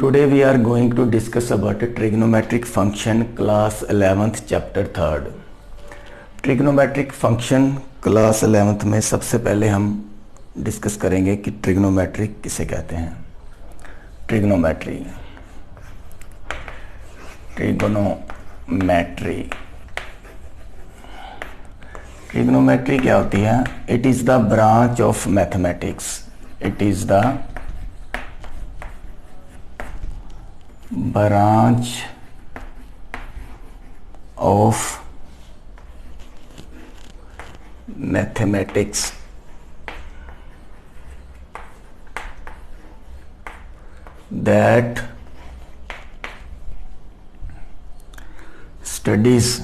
Today we are going to discuss about a trigonometric function class 11th chapter 3rd. Trigonometric function class 11th में सबसे पहले हम discuss करेंगे कि trigonometric किसे कहते हैं. ट्रिग्नोमेट्री ट्रिग्नोमेट्री क्या होती है? It is the branch of mathematics. It is the branch of mathematics that studies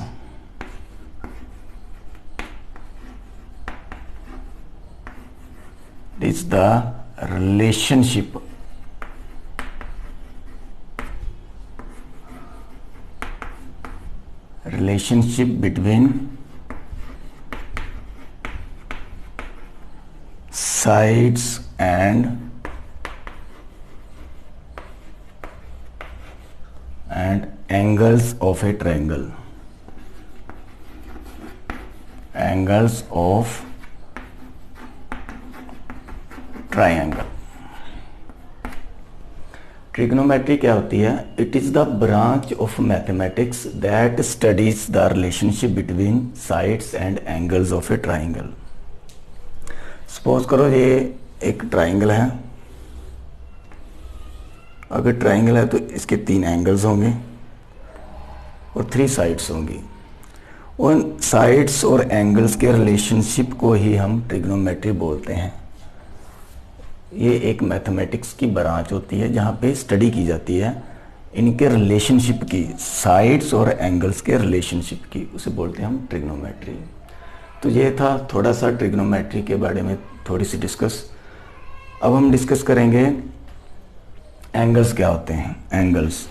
is the relationship between sides and angles of a triangle. Angles of triangle. Trigonometry क्या होती है? It is the branch of mathematics that studies the relationship between sides and angles of A triangle. Suppose करो ये एक triangle है. अगर triangle है तो इसके 3 एंगल्स होंगे और 3 साइड्स होंगी. उन साइड्स और एंगल्स के रिलेशनशिप को ही हम ट्रिग्नोमेट्री बोलते हैं. ये एक मैथमेटिक्स की ब्रांच होती है जहाँ पे स्टडी की जाती है इनके रिलेशनशिप की, साइड्स और एंगल्स के रिलेशनशिप की, उसे बोलते हैं हम ट्रिग्नोमेट्री. तो ये था थोड़ा सा ट्रिग्नोमेट्री के बारे में थोड़ी सी डिस्कस. अब हम डिस्कस करेंगे एंगल्स क्या होते हैं. Angles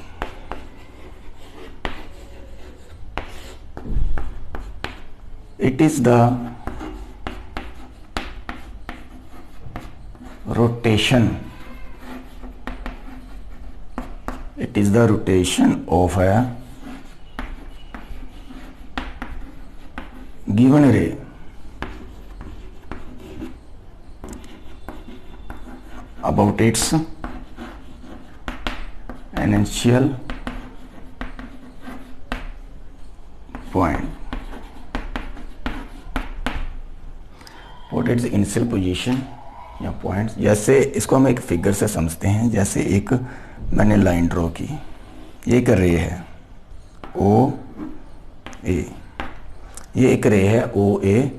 it is the rotation. It is the rotation of a given ray about its initial point. What is the initial position या पॉइंट्स. जैसे इसको हम एक फिगर से समझते हैं. जैसे एक मैंने लाइन ड्रॉ की, ये एक रे है ओ ए. ये एक रे है ओ ए.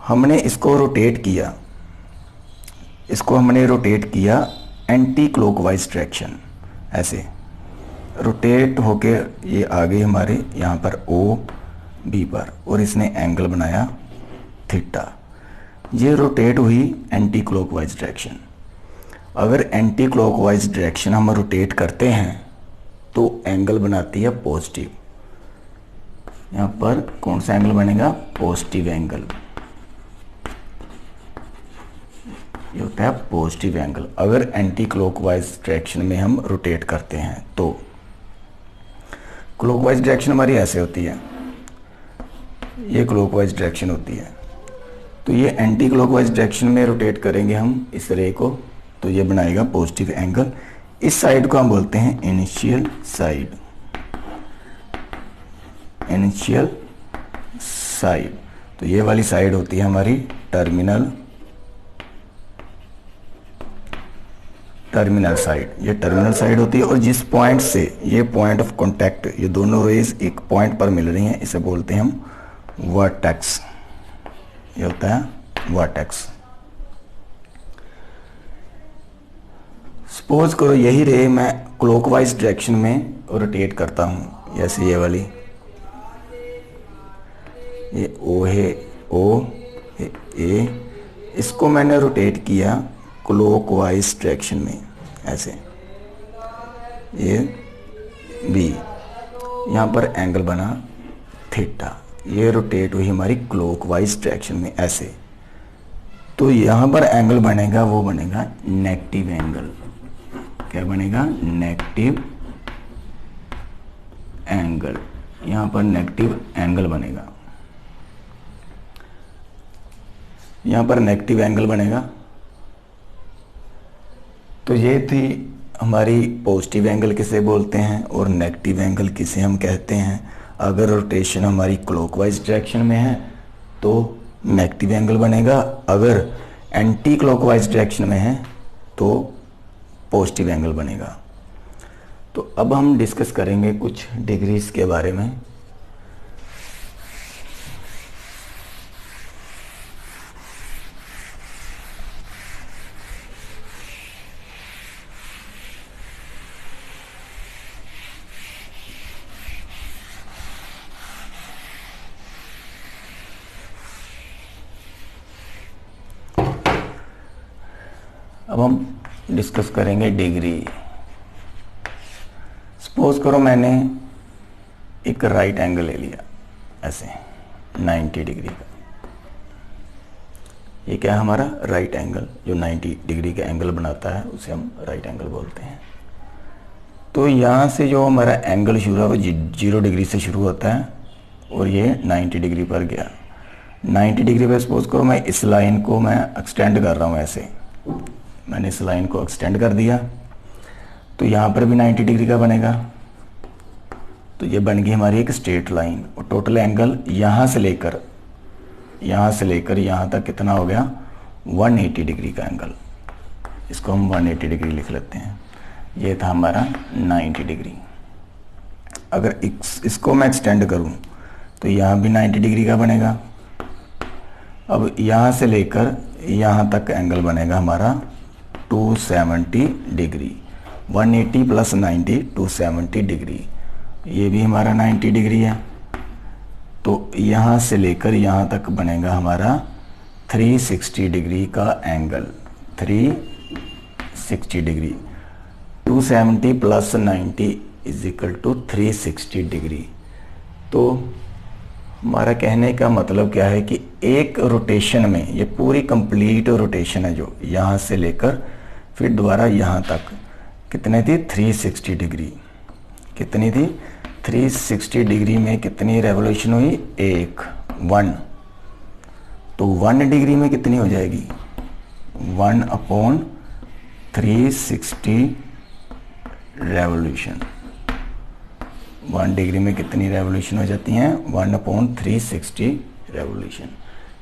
हमने इसको रोटेट किया. इसको हमने रोटेट किया एंटी क्लॉकवाइज डायरेक्शन. ऐसे रोटेट होके ये आ गई हमारे यहाँ पर ओ बी पर और इसने एंगल बनाया थीटा. ये रोटेट हुई एंटी क्लॉकवाइज डायरेक्शन. अगर एंटी क्लॉकवाइज डायरेक्शन हम रोटेट करते हैं तो एंगल बनाती है पॉजिटिव. यहाँ पर कौन सा एंगल बनेगा? Positive angle. ये होता है पॉजिटिव एंगल अगर एंटी क्लॉकवाइज डायरेक्शन में हम रोटेट करते हैं. तो क्लॉकवाइज डायरेक्शन हमारी ऐसे होती है, ये क्लॉकवाइज डायरेक्शन होती है. तो ये एंटी क्लॉकवाइज डायरेक्शन में रोटेट करेंगे हम इस रे को, तो ये बनाएगा पॉजिटिव एंगल. इस साइड को हम बोलते हैं इनिशियल साइड. Initial side. तो ये वाली साइड होती है हमारी टर्मिनल साइड. ये टर्मिनल साइड होती है और जिस पॉइंट से ये पॉइंट ऑफ कांटेक्ट, ये दोनों रेज एक पॉइंट पर मिल रही हैं, इसे बोलते हैं हम वर्टेक्स. ये होता है वर्टेक्स. सपोज करो यही रे मैं क्लॉकवाइज डायरेक्शन में रोटेट करता हूँ. जैसे ये वाली, ये ओ है ओ ए. इसको मैंने रोटेट किया क्लॉकवाइज डायरेक्शन में ऐसे. ये बी, यहाँ पर एंगल बना थीटा. ये रोटेट हुई हमारी क्लॉकवाइज डायरेक्शन में ऐसे. तो यहाँ पर एंगल बनेगा वो बनेगा नेगेटिव एंगल. क्या बनेगा, नेगेटिव एंगल। यहाँ पर नेगेटिव एंगल बनेगा, यहाँ पर नेगेटिव एंगल बनेगा। तो ये थी हमारी पॉजिटिव एंगल किसे बोलते हैं और नेगेटिव एंगल किसे हम कहते हैं। अगर रोटेशन हमारी क्लॉकवाइज डायरेक्शन में है तो नेगेटिव एंगल बनेगा, अगर एंटी क्लॉकवाइज डायरेक्शन में है तो पॉजिटिव एंगल बनेगा। तो अब हम डिस्कस करेंगे कुछ डिग्रीज के बारे में। अब हम डिस्कस करेंगे डिग्री। सपोज करो मैंने एक राइट एंगल ले लिया ऐसे 90 डिग्री का। ये क्या है, हमारा राइट एंगल जो 90 डिग्री का एंगल बनाता है उसे हम राइट एंगल बोलते हैं। तो यहाँ से जो हमारा एंगल शुरू है वो 0 डिग्री से शुरू होता है और ये 90 डिग्री पर गया। 90 डिग्री पर सपोज करो मैं इस लाइन को मैं एक्सटेंड कर रहा हूँ, ऐसे मैंने इस लाइन को एक्सटेंड कर दिया तो यहाँ पर भी 90 डिग्री का बनेगा। तो ये बन गई हमारी एक स्ट्रेट लाइन और टोटल एंगल यहाँ से लेकर यहाँ तक कितना हो गया, 180 डिग्री का एंगल। इसको हम 180 डिग्री लिख लेते हैं। ये था हमारा 90 डिग्री। अगर इसको मैं एक्सटेंड करूँ तो यहाँ भी 90 डिग्री का बनेगा। अब यहाँ से लेकर यहाँ तक एंगल बनेगा हमारा 270 डिग्री। 180 plus 90 270 degree. ये भी हमारा 90 डिग्री है। तो यहाँ से लेकर यहाँ तक बनेगा हमारा 360 डिग्री का angle. 360 degree, 270 plus 90 is equal to 360 degree. तो हमारा कहने का मतलब क्या है कि एक रोटेशन में, ये पूरी कंप्लीट रोटेशन है जो यहाँ से लेकर फिर दोबारा यहाँ तक कितने थी, 360 डिग्री। कितनी थी, 360 डिग्री में कितनी रेवोल्यूशन हुई, 1। तो 1 डिग्री में कितनी हो जाएगी, 1/360 रेवोल्यूशन। 1 डिग्री में कितनी रेवोल्यूशन हो जाती हैं, 1/360 रेवोल्यूशन।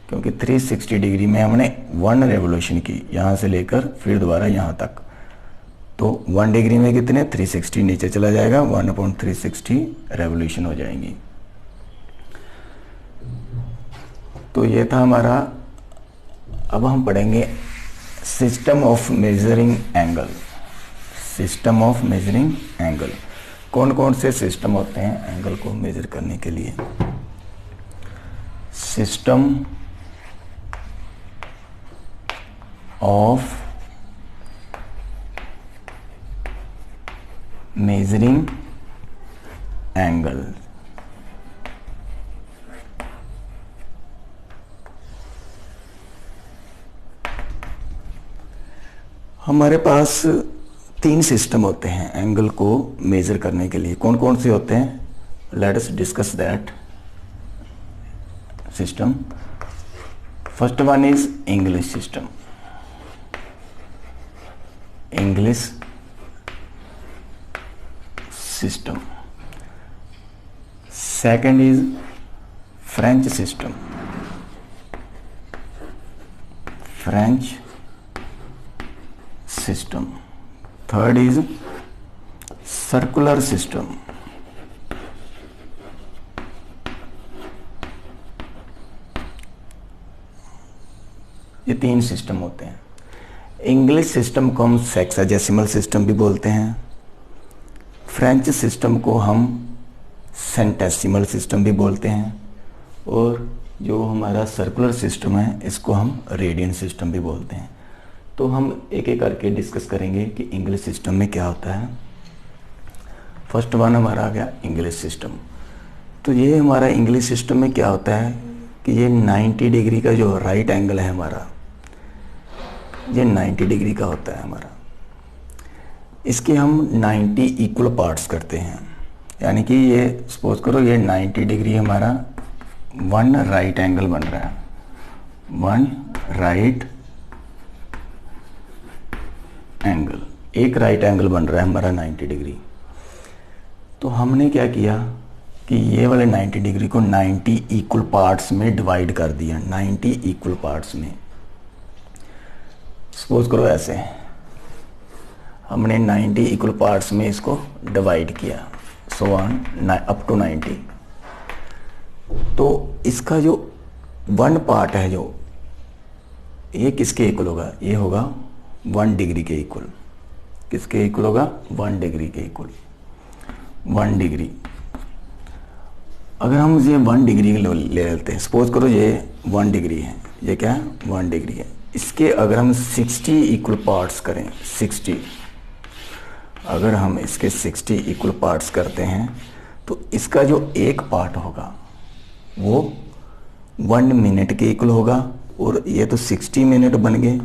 क्योंकि 360 डिग्री में हमने 1 रेवोल्यूशन की यहाँ से लेकर फिर दोबारा यहाँ तक। तो 1 डिग्री में कितने, 360 नीचे चला जाएगा, 1/360 रेवोल्यूशन हो जाएंगी। तो ये था हमारा। अब हम पढ़ेंगे system of measuring angle. System of measuring angle, कौन कौन से सिस्टम होते हैं एंगल को मेजर करने के लिए। System of measuring angle. हमारे पास 3 सिस्टम होते हैं एंगल को मेजर करने के लिए। कौन कौन से होते हैं, let us discuss that system. First one is English system. English system. Second is French system. French system. Third is circular system. ये 3 सिस्टम होते हैं। इंग्लिश सिस्टम को हम सेक्साडेसिमल सिस्टम भी बोलते हैं। फ्रेंच सिस्टम को हम सेंटेसिमल सिस्टम भी बोलते हैं। और जो हमारा सर्कुलर सिस्टम है इसको हम रेडियन सिस्टम भी बोलते हैं। तो हम एक एक करके डिस्कस करेंगे कि इंग्लिश सिस्टम में क्या होता है। फर्स्ट वन हमारा आ गया इंग्लिश सिस्टम। तो ये हमारा इंग्लिश सिस्टम में क्या होता है कि ये 90 डिग्री का जो राइट एंगल है हमारा, ये 90 डिग्री का होता है हमारा। इसके हम 90 इक्वल पार्ट्स करते हैं, यानी कि ये सपोज करो ये 90 डिग्री हमारा वन राइट एंगल बन रहा है, वन राइट एंगल, एक राइट एंगल बन रहा है हमारा 90 डिग्री। तो हमने क्या किया कि ये वाले 90 डिग्री को 90 इक्वल पार्ट्स में डिवाइड कर दिया, 90 इक्वल पार्ट्स में। सपोज करो ऐसे हमने 90 इक्वल पार्ट्स में इसको डिवाइड किया, सो ऑन अप टू 90। तो इसका जो वन पार्ट है जो ये किसके इक्वल होगा, ये होगा 1 डिग्री के इक्वल। किसके इक्वल होगा, 1 डिग्री के इक्वल, 1 डिग्री। अगर हम ये 1 डिग्री ले लेते हैं, सपोज करो ये 1 डिग्री है, ये क्या है 1 डिग्री है, इसके अगर हम 60 इक्वल पार्ट्स करें, 60, अगर हम इसके 60 इक्वल पार्ट्स करते हैं तो इसका जो एक पार्ट होगा वो 1 मिनट के इक्वल होगा। और ये तो 60 मिनट बन गए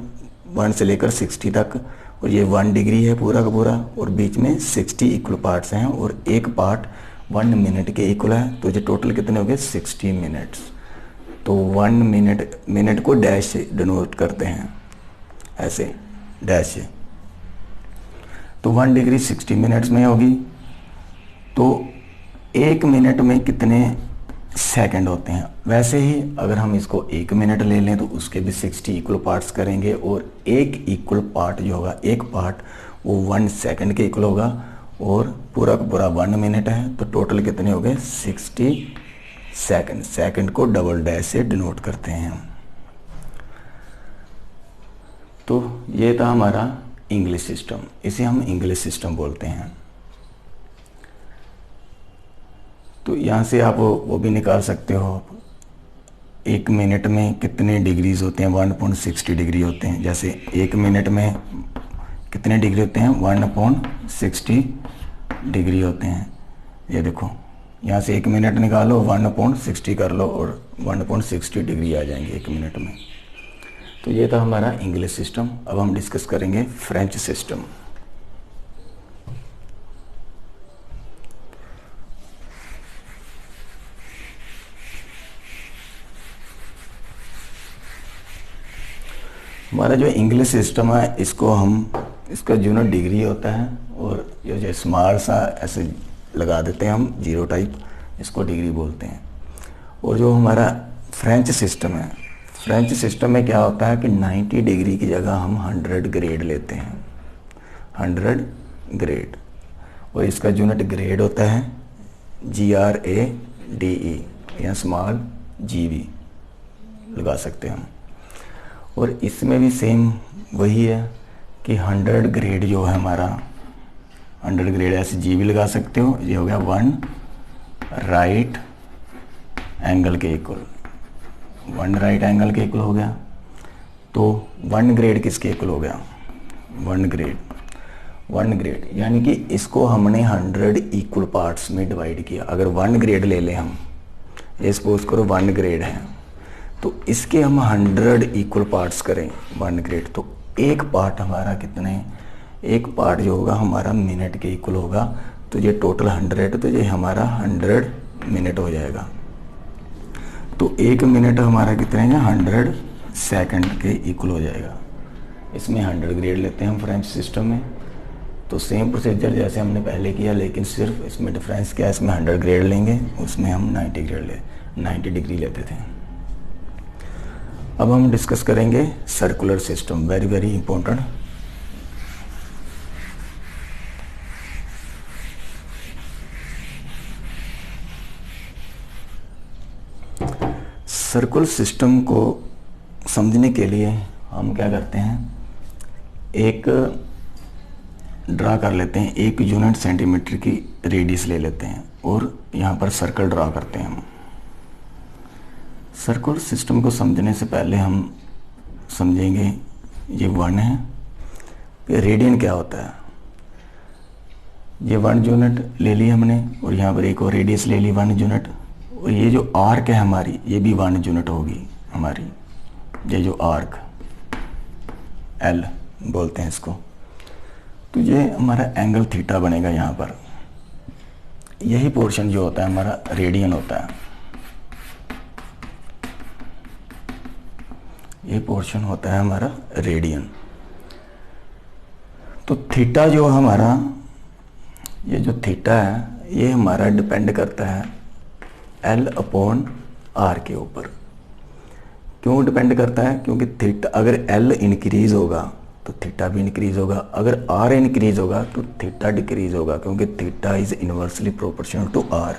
1 से लेकर 60 तक, और ये 1 डिग्री है पूरा का पूरा, और बीच में 60 इक्वल पार्ट्स हैं और एक पार्ट 1 मिनट के इक्वल है। तो ये टोटल कितने हो गए 60 मिनट्स। तो 1 मिनट को डैश से डिनोट करते हैं, ऐसे डैश से। तो 1 डिग्री 60 मिनट्स में होगी। तो 1 मिनट में कितने सेकंड होते हैं। वैसे ही अगर हम इसको 1 मिनट ले लें तो उसके भी 60 इक्वल पार्ट्स करेंगे, और एक इक्वल पार्ट जो होगा, एक पार्ट वो 1 सेकंड के इक्वल होगा, और पूरा का पूरा 1 मिनट है। तो टोटल कितने हो गए 60 सेकंड। सेकंड को डबल डैश से डिनोट करते हैं। तो ये था हमारा इंग्लिश सिस्टम, इसे हम इंग्लिश सिस्टम बोलते हैं। तो यहाँ से आप वो भी निकाल सकते हो, 1 मिनट में कितने डिग्रीज होते हैं, 1.60 डिग्री होते हैं। जैसे 1 मिनट में कितने डिग्री होते हैं, 1.60 डिग्री होते हैं। ये देखो यहाँ से 1 मिनट निकालो, 1.60 कर लो और 1.60 डिग्री आ जाएंगे 1 मिनट में। तो ये था हमारा इंग्लिश सिस्टम। अब हम डिस्कस करेंगे फ्रेंच सिस्टम। हमारा जो इंग्लिश सिस्टम है इसका यूनिट डिग्री होता है, और ये जो स्मॉल सा ऐसे लगा देते हैं हम 0 टाइप, इसको डिग्री बोलते हैं। और जो हमारा फ्रेंच सिस्टम है, फ्रेंच सिस्टम में क्या होता है कि 90 डिग्री की जगह हम 100 ग्रेड लेते हैं, 100 ग्रेड। और इसका यूनिट ग्रेड होता है GRADE या स्मॉल GB लगा सकते हैं हम। और इसमें भी सेम वही है कि 100 ग्रेड जो है हमारा, 100 ग्रेड ऐसे GB लगा सकते हो। ये हो गया 1 राइट एंगल के इक्वल, 1 राइट एंगल के इक्वल हो गया। तो 1 ग्रेड किसके इक्वल हो गया, 1 ग्रेड, 1 ग्रेड। यानी कि इसको हमने 100 इक्वल पार्ट्स में डिवाइड किया। अगर 1 ग्रेड ले लें हम, ये सपोज करो 1 ग्रेड है, तो इसके हम 100 इक्वल पार्ट्स करें 1 ग्रेड, तो एक पार्ट हमारा कितने, एक पार्ट जो होगा हमारा मिनट के इक्वल होगा। तो ये टोटल 100, तो ये हमारा 100 मिनट हो जाएगा। तो 1 मिनट हमारा कितने हैं, 100 सेकंड के इक्वल हो जाएगा। इसमें 100 ग्रेड लेते हैं हम फ्रेंच सिस्टम में। तो सेम प्रोसीजर जैसे हमने पहले किया, लेकिन सिर्फ इसमें डिफरेंस क्या है, इसमें 100 ग्रेड लेंगे, उसमें हम 90 डिग्री लेते थे। अब हम डिस्कस करेंगे circular system, very very important. Circular system को समझने के लिए हम क्या करते हैं, एक ड्रा कर लेते हैं, 1 यूनिट सेंटीमीटर की रेडियस ले लेते हैं और यहाँ पर सर्कल ड्रा करते हैं हम। सर्कुलर सिस्टम को समझने से पहले हम समझेंगे ये 1 है, रेडियन क्या होता है। ये 1 यूनिट ले ली हमने, और यहाँ पर एक और रेडियस ले ली 1 यूनिट, और ये जो आर्क है हमारी, ये भी 1 यूनिट होगी हमारी। ये जो आर्क L बोलते हैं इसको, तो ये हमारा एंगल थीटा बनेगा यहाँ पर। यही पोर्शन जो होता है हमारा रेडियन होता है, ये पोर्शन होता है हमारा रेडियन। तो थीटा जो हमारा, ये जो थीटा है ये हमारा डिपेंड करता है L अपॉन R के ऊपर। क्यों डिपेंड करता है? क्योंकि थीटा अगर L इंक्रीज होगा तो थीटा भी इंक्रीज होगा, अगर R इंक्रीज होगा तो थीटा डिक्रीज होगा, क्योंकि theta is inversely proportional to R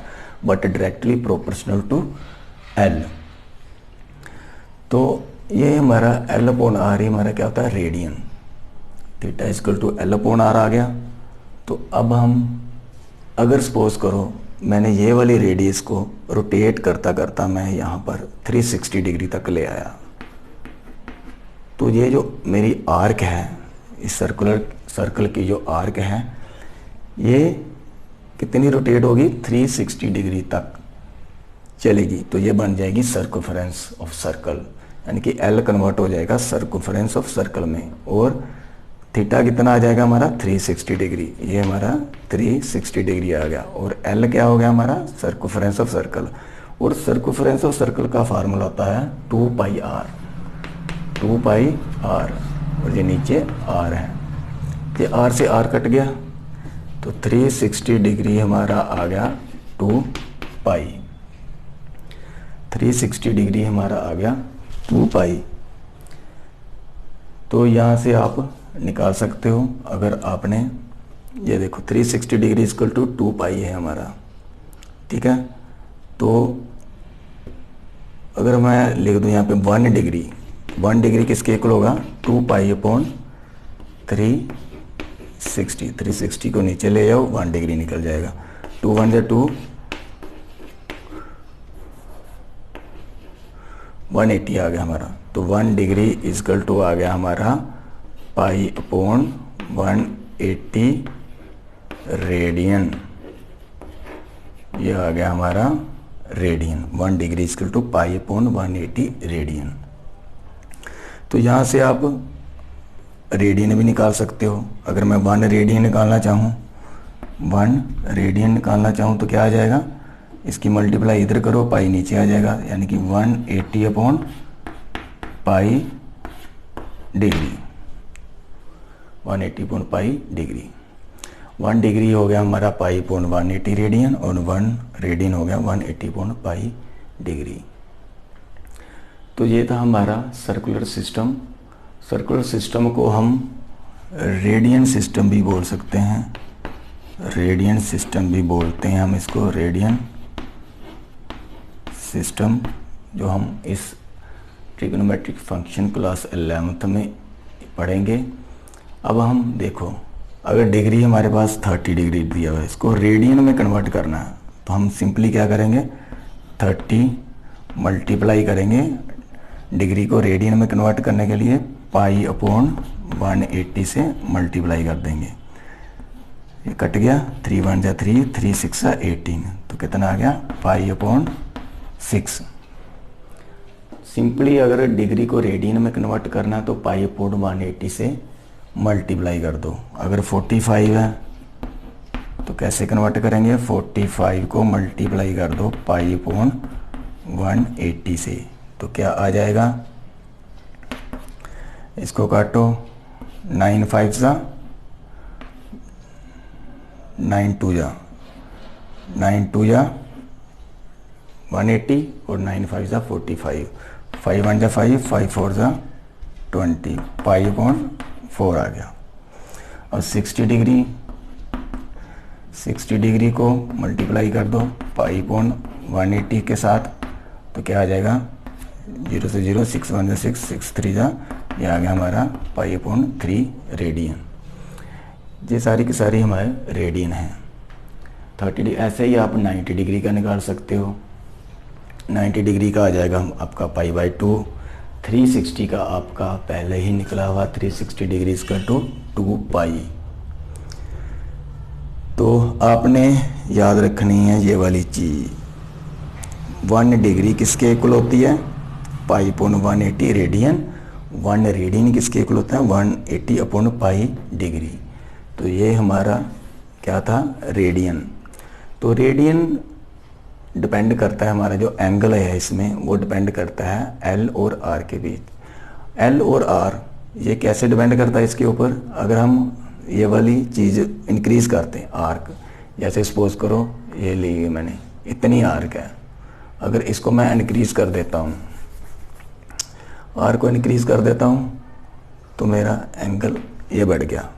but directly proportional to L। तो ये हमारा L अपॉन R ही हमारा क्या होता है? Radian. Theta equal to L upon R आ गया। तो अब हम अगर सपोज करो मैंने ये वाली रेडियस को रोटेट करता करता मैं यहाँ पर 360 डिग्री तक ले आया, तो ये जो मेरी आर्क है, इस सर्कल की जो आर्क है ये कितनी रोटेट होगी? 360 डिग्री तक चलेगी। तो ये बन जाएगी सर्कमफरेंस ऑफ सर्कल, यानी कि L कन्वर्ट हो जाएगा सर्कमफरेंस ऑफ सर्कल में। और थीटा कितना आ जाएगा हमारा? 360 डिग्री। ये हमारा 360 डिग्री आ गया। और L क्या हो गया हमारा? Circumference of circle. और सर्कमफरेंस ऑफ सर्कल का फार्मूला होता है 2 पाई R, 2 पाई R। और ये नीचे R है, ये R से R कट गया तो 360 डिग्री हमारा आ गया 2 पाई। 360 डिग्री हमारा आ गया 2 पाई। तो यहाँ से आप निकाल सकते हो, अगर आपने ये देखो 360 डिग्री इक्वल टू 2 पाई है हमारा, ठीक है। तो अगर मैं लिख दूँ यहाँ पे 1 डिग्री, 1 डिग्री किसके इक्वल होगा? 2 पाई अपॉन 360। 360 को नीचे ले जाओ, 1 डिग्री निकल जाएगा। 2 1 2, 180 आ गया हमारा। तो 1 डिग्री इक्वल टू आ गया हमारा पाई अपॉन 180 रेडियन। ये आ गया हमारा radian. 1 degree equal to pi upon 180 radian. तो यहाँ से आप रेडियन भी निकाल सकते हो। अगर मैं 1 रेडियन निकालना चाहूँ, 1 रेडियन निकालना चाहूँ तो क्या आ जाएगा? इसकी मल्टीप्लाई इधर करो, पाई नीचे आ जाएगा, यानी कि 180 upon pi degree, 180 upon pi degree. 1 degree हो गया हमारा पाई अपॉन 180 रेडियन, और 1 रेडियन हो गया 180 अपॉन पाई डिग्री। तो ये था हमारा सर्कुलर सिस्टम। सर्कुलर सिस्टम को हम रेडियन सिस्टम भी बोल सकते हैं, रेडियन सिस्टम भी बोलते हैं हम इसको, रेडियन सिस्टम, जो हम इस ट्रिग्नोमेट्रिक फंक्शन क्लास 11th में पढ़ेंगे। अब हम देखो, अगर डिग्री हमारे पास 30 डिग्री दिया हुआ है, इसको रेडियन में कन्वर्ट करना है, तो हम सिंपली क्या करेंगे? 30 मल्टीप्लाई करेंगे डिग्री को रेडियन में कन्वर्ट करने के लिए, पाई अपॉन 180 से मल्टीप्लाई कर देंगे। ये कट गया, 3 1 जा 3, 3 6 18, तो कितना आ गया? Pi upon 6। सिंपली अगर डिग्री को रेडियन में कन्वर्ट करना है तो पाई अपॉन 180 से मल्टीप्लाई कर दो। अगर 45 है तो कैसे कन्वर्ट करेंगे? 45 को मल्टीप्लाई कर दो पाई अपॉन 180 से, तो क्या आ जाएगा? इसको काटो, 9 5 जा 9 2 जा 9 2 जा 180 और 9 5 जा 45, 5 1 जा 5, 5 4 जा 20, पाई अपॉन 4 आ गया। और 60 डिग्री को मल्टीप्लाई कर दो पाई अपॉन 180 के साथ, तो क्या आ जाएगा? 0 से 0, 6 1 जा 6, 6 3 जा, ये आ गया हमारा पाई अपॉन 3 रेडियन। ये सारी की सारी हमारे रेडियन हैं। 30 ऐसे ही आप 90 डिग्री का निकाल सकते हो। 90 डिग्री का आ जाएगा आपका पाई बाई 2। 360 का आपका पहले ही निकला हुआ 360 डिग्री इसका 2 पाई। तो आपने याद रखनी है ये वाली चीज़। 1 डिग्री किसके इक्वल होती है? पाई अपॉन 180 रेडियन। 1 रेडियन किसके इक्वल होता है? 180 अपॉन पाई डिग्री। तो ये हमारा क्या था, रेडियन। तो रेडियन डिपेंड करता है, हमारा जो एंगल है इसमें वो डिपेंड करता है एल और आर के बीच। एल और आर ये कैसे डिपेंड करता है इसके ऊपर, अगर हम ये वाली चीज़ इंक्रीज़ करते हैं आर्क, जैसे सपोज करो ये ली मैंने इतनी आर्क है, अगर इसको मैं इंक्रीज़ कर देता हूँ, आर को इंक्रीज़ कर देता हूँ तो मेरा एंगल ये बढ़ गया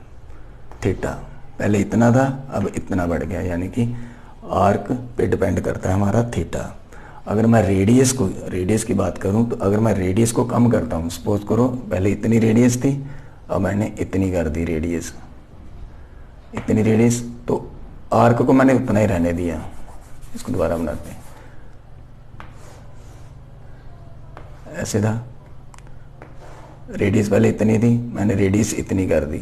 थीटा, पहले इतना था अब इतना बढ़ गया, यानी कि आर्क पे डिपेंड करता है हमारा थीटा। अगर मैं रेडियस की बात करूं तो अगर मैं रेडियस को कम करता हूं, सपोज करो पहले इतनी रेडियस थी, अब मैंने इतनी कर दी रेडियस, इतनी रेडियस, तो आर्क को मैंने उतना ही रहने दिया। इसको दोबारा बनाते हैं, ऐसे था, रेडियस पहले इतनी थी, मैंने रेडियस इतनी कर दी,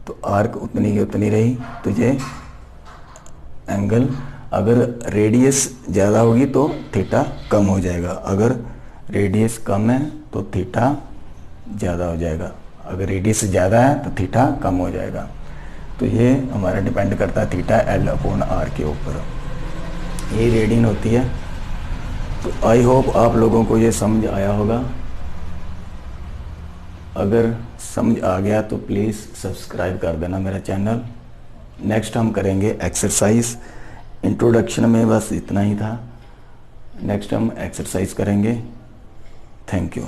तो आर्क उतनी की उतनी रही। तो ये एंगल, अगर रेडियस ज़्यादा होगी तो थीटा कम हो जाएगा, अगर रेडियस कम है तो थीटा ज़्यादा हो जाएगा, अगर रेडियस ज़्यादा है तो थीटा कम हो जाएगा। तो ये हमारा डिपेंड करता है थीटा एल अपॉन आर के ऊपर, ये रेडियन होती है। तो आई होप आप लोगों को ये समझ आया होगा। अगर समझ आ गया तो प्लीज़ सब्सक्राइब कर देना मेरा चैनल। नेक्स्ट हम करेंगे एक्सरसाइज, इंट्रोडक्शन में बस इतना ही था, नेक्स्ट हम एक्सरसाइज करेंगे। Thank you.